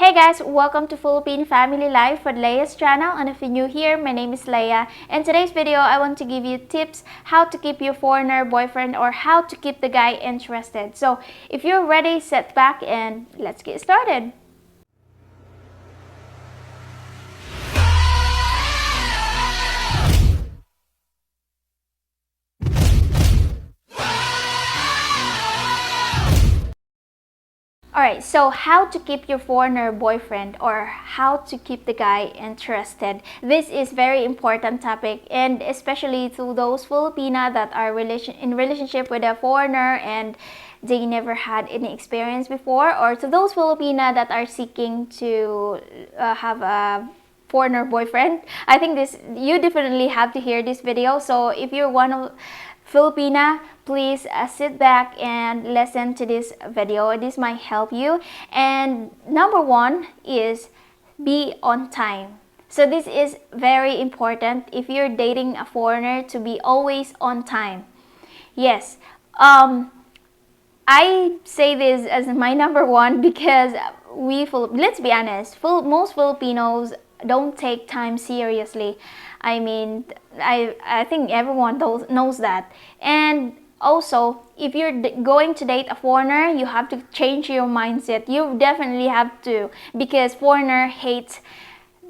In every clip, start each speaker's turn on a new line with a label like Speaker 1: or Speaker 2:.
Speaker 1: Hey guys, welcome to Philippine Family Life for Leah's channel, and if you're new here, my name is Leah. In today's video, I want to give you tips how to keep your foreigner boyfriend or how to keep the guy interested. So if you're ready, sit back and let's get started. Alright, so how to keep your foreigner boyfriend or how to keep the guy interested. This is very important topic, and especially to those Filipina that are in relationship with a foreigner and they never had any experience before, or to those Filipina that are seeking to have a foreigner boyfriend. I think you definitely have to hear this video. So if you're one of Filipina, please sit back and listen to this video. This might help you. And number one is be on time. So this is very important if you're dating a foreigner, to be always on time. Yes, I say this as my number one because let's be honest, most Filipinos don't take time seriously. I mean, I think everyone knows that. And also, if you're going to date a foreigner, you have to change your mindset. You definitely have to, because foreigner hates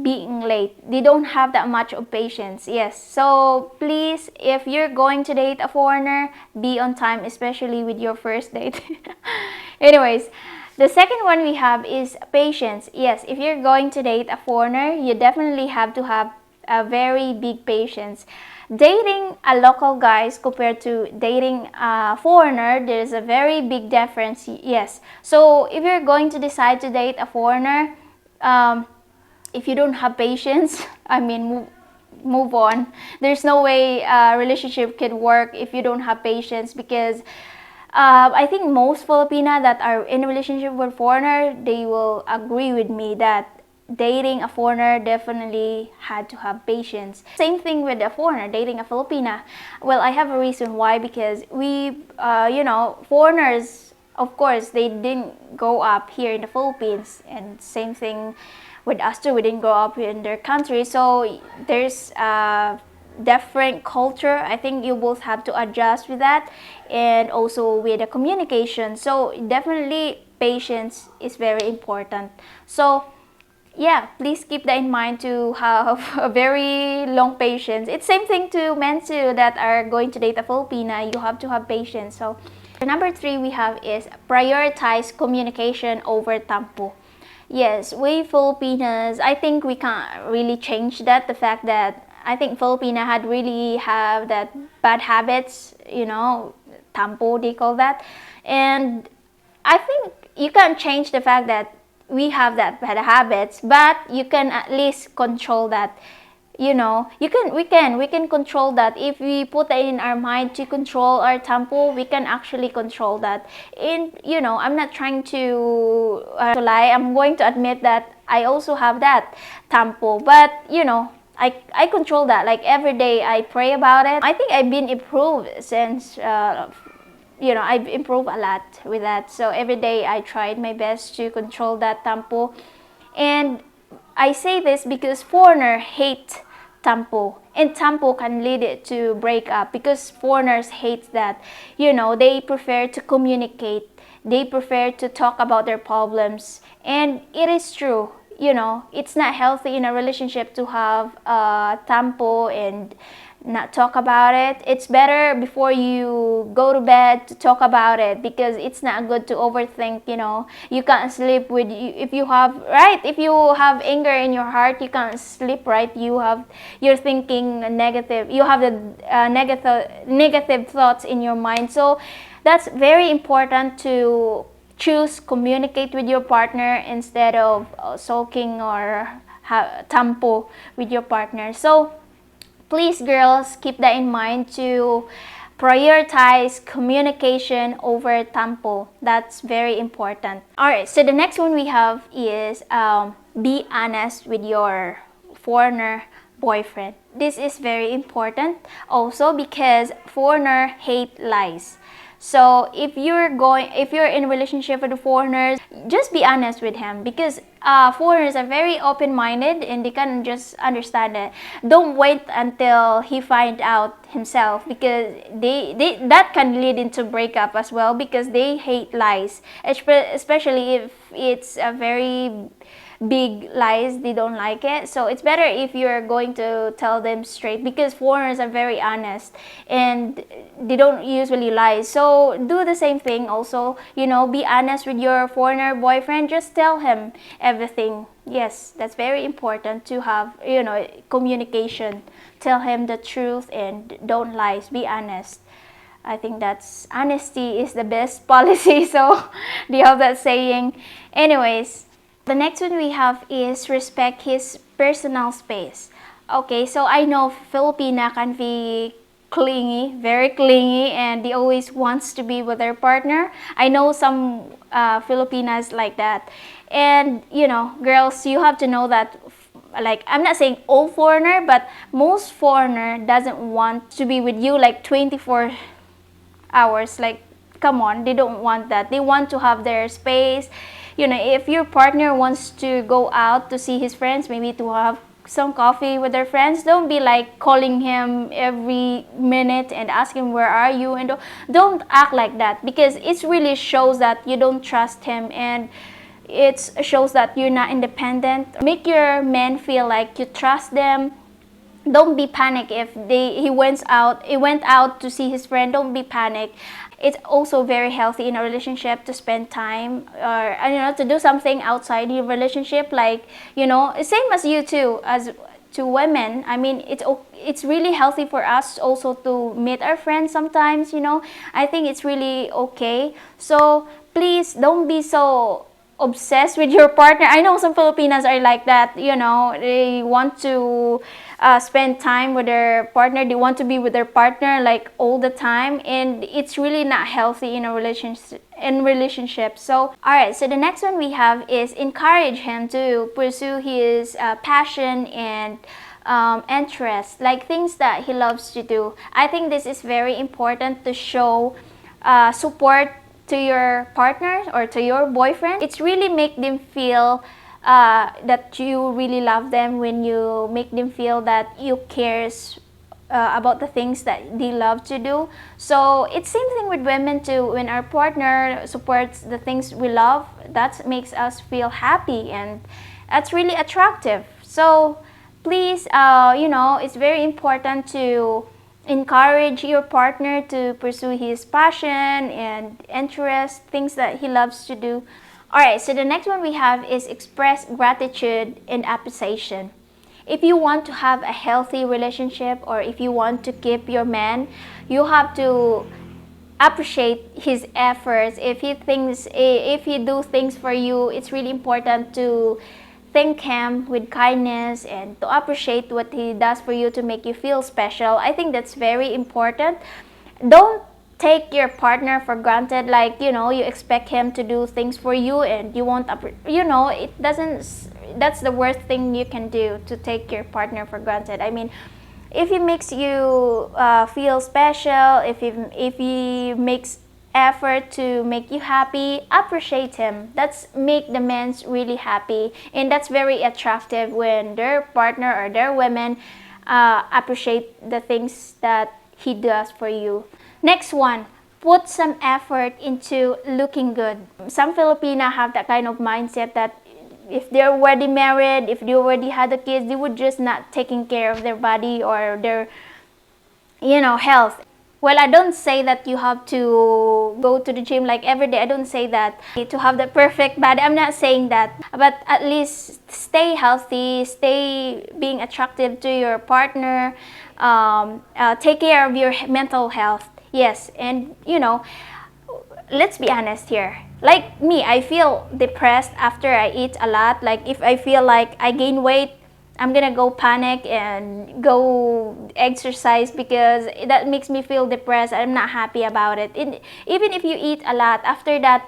Speaker 1: being late. They don't have that much of patience. Yes, so please, if you're going to date a foreigner, be on time, especially with your first date. Anyways, the second one we have is patience. Yes, if you're going to date a foreigner, you definitely have to have a very big patience. Dating a local guys compared to dating a foreigner, there's a very big difference. Yes, so if you're going to decide to date a foreigner, if you don't have patience, I mean, move on. There's no way a relationship can work if you don't have patience, because I think most Filipina that are in a relationship with foreigner, they will agree with me that dating a foreigner definitely had to have patience. Same thing with a foreigner dating a Filipina. Well, I have a reason why, because foreigners, of course, they didn't grow up here in the Philippines, and same thing with us too. We didn't grow up in their country, so there's different culture. I think you both have to adjust with that, and also with the communication. So definitely patience is very important. So yeah, please keep that in mind, to have a very long patience. It's same thing to men too that are going to date a Filipina. You have to have patience. So number three we have is prioritize communication over tampo. Yes, we Filipinas, I think we can't really change that. The fact that I think Filipina had really have that bad habits, tampo they call that. And I think you can't change the fact that we have that bad habits, but you can at least control that. We can control that. If we put that in our mind to control our tampo, we can actually control that. I'm not trying to lie. I'm going to admit that I also have that tampo, but I control that. Like every day I pray about it. I think I've been improved since I've improved a lot with that. So every day I tried my best to control that tampo. And I say this because foreigner hate tampo, and tampo can lead it to break up, because foreigners hate that. They prefer to communicate. They prefer to talk about their problems. And it is true. It's not healthy in a relationship to have tampo and not talk about it. It's better before you go to bed to talk about it, because it's not good to overthink. You can't sleep if you have anger in your heart, you can't sleep, right? You're thinking negative. You have the negative thoughts in your mind. So that's very important to choose communicate with your partner instead of sulking or tampo with your partner. So please, girls, keep that in mind, to prioritize communication over tampo. That's very important. Alright, so the next one we have is be honest with your foreigner boyfriend. This is very important also, because foreigner hate lies. So if you're in a relationship with foreigners, just be honest with him, because foreigners are very open-minded and they can just understand it. Don't wait until he find out himself, because they that can lead into breakup as well, because they hate lies, especially if it's a very big lies. They don't like it. So it's better if you're going to tell them straight, because foreigners are very honest and they don't usually lie. So do the same thing also, be honest with your foreigner boyfriend. Just tell him everything. Yes, that's very important to have, communication. Tell him the truth and don't lie. Be honest. I think that's honesty is the best policy. So do you have that saying? Anyways, the next one we have is respect his personal space. Okay, so I know Filipina can be clingy, very clingy, and they always wants to be with their partner. I know some Filipinas like that. And girls, you have to know that, like, I'm not saying all foreigner, but most foreigner doesn't want to be with you like 24 hours. Like, come on, they don't want that. They want to have their space. If your partner wants to go out to see his friends, maybe to have some coffee with their friends, don't be like calling him every minute and ask him where are you, and don't act like that, because it really shows that you don't trust him, and it shows that you're not independent. Make your men feel like you trust them. Don't be panic if he went out to see his friend. Don't be panic. It's also very healthy in a relationship to spend time, or to do something outside your relationship, like same as you too, as to women. I mean, it's really healthy for us also to meet our friends sometimes. I think it's really okay. So please don't be so obsessed with your partner. I know some Filipinas are like that. They want to spend time with their partner. They want to be with their partner like all the time, and it's really not healthy in a relationship. So all right, so the next one we have is encourage him to pursue his passion and interest, like things that he loves to do. I think this is very important to show support to your partner or to your boyfriend. It's really make them feel that you really love them, when you make them feel that you cares about the things that they love to do. So it's same thing with women too. When our partner supports the things we love, that makes us feel happy, and that's really attractive. So please, it's very important to encourage your partner to pursue his passion and interest, things that he loves to do. Alright, so the next one we have is express gratitude and appreciation. If you want to have a healthy relationship, or if you want to keep your man, you have to appreciate his efforts. If he do things for you, it's really important to thank him with kindness and to appreciate what he does for you to make you feel special. I think that's very important. Don't take your partner for granted, like you expect him to do things for you and you won't it doesn't. That's the worst thing you can do, to take your partner for granted. I mean, if he makes you feel special, if he makes effort to make you happy, appreciate him. That's make the men really happy, and that's very attractive when their partner or their women appreciate the things that he does for you. Next one, put some effort into looking good. Some Filipina have that kind of mindset that if they're already married, if they already had the kids, they would just not taking care of their body or their health. Well, I don't say that you have to go to the gym like every day. I don't say that to have the perfect body. I'm not saying that. But at least stay healthy, stay being attractive to your partner, take care of your mental health. Yes, and let's be honest here. Like me, I feel depressed after I eat a lot. Like if I feel like I gain weight, I'm gonna go panic and go exercise, because that makes me feel depressed. I'm not happy about it. Even if you eat a lot, after that,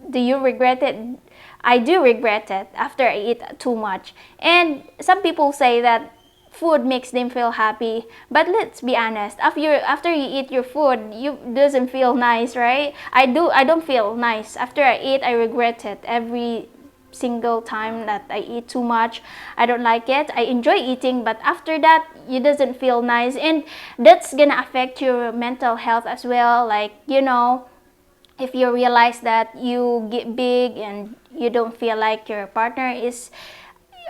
Speaker 1: do you regret it? I do regret it after I eat too much. And some people say that food makes them feel happy. But let's be honest, after you eat your food, you doesn't feel nice, right? I don't feel nice after I eat. I regret it every single time that I eat too much. I don't like it. I enjoy eating, but after that, it doesn't feel nice, and that's gonna affect your mental health as well. Like, if you realize that you get big and you don't feel like your partner is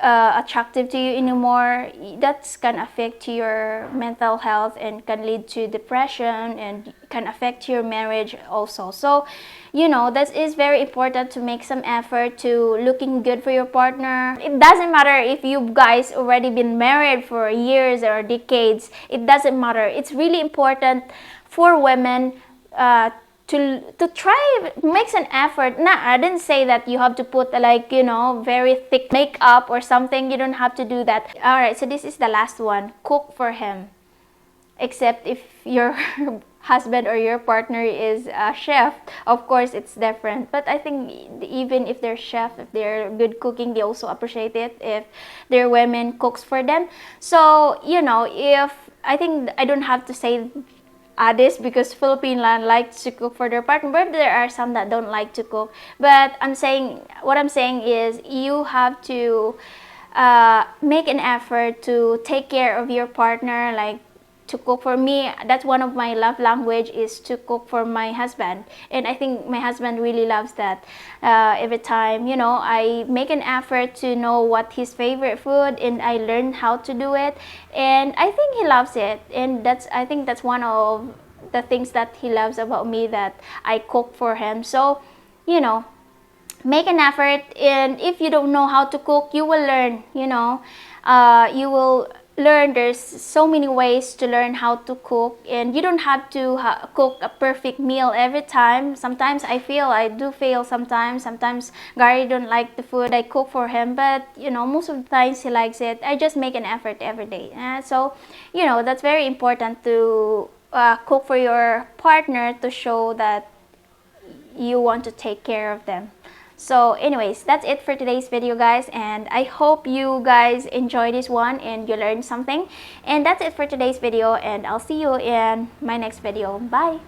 Speaker 1: attractive to you anymore, that's can affect your mental health and can lead to depression and can affect your marriage also. So that is very important to make some effort to looking good for your partner. It doesn't matter if you guys already been married for years or decades. It doesn't matter. It's really important for women to try makes an effort. I didn't say that you have to put very thick makeup or something. You don't have to do that. All right, so this is the last one. Cook for him. Except if your husband or your partner is a chef, of course it's different. But I think even if they're chef, if they're good cooking, they also appreciate it if their women cooks for them. So if I think I don't have to say this because Filipino likes to cook for their partner, but there are some that don't like to cook. But what I'm saying is you have to make an effort to take care of your partner, like to cook. For me, that's one of my love language is to cook for my husband, and I think my husband really loves that. Every time I make an effort to know what his favorite food, and I learn how to do it, and I think he loves it. And I think that's one of the things that he loves about me, that I cook for him. So make an effort, and if you don't know how to cook, you will learn. You will learn. There's so many ways to learn how to cook, and you don't have to cook a perfect meal every time. Sometimes I do fail sometimes. Gary don't like the food I cook for him, but most of the times he likes it. I just make an effort every day. So that's very important to cook for your partner, to show that you want to take care of them. So anyways, that's it for today's video, guys, and I hope you guys enjoy this one and you learned something. And that's it for today's video, and I'll see you in my next video. Bye.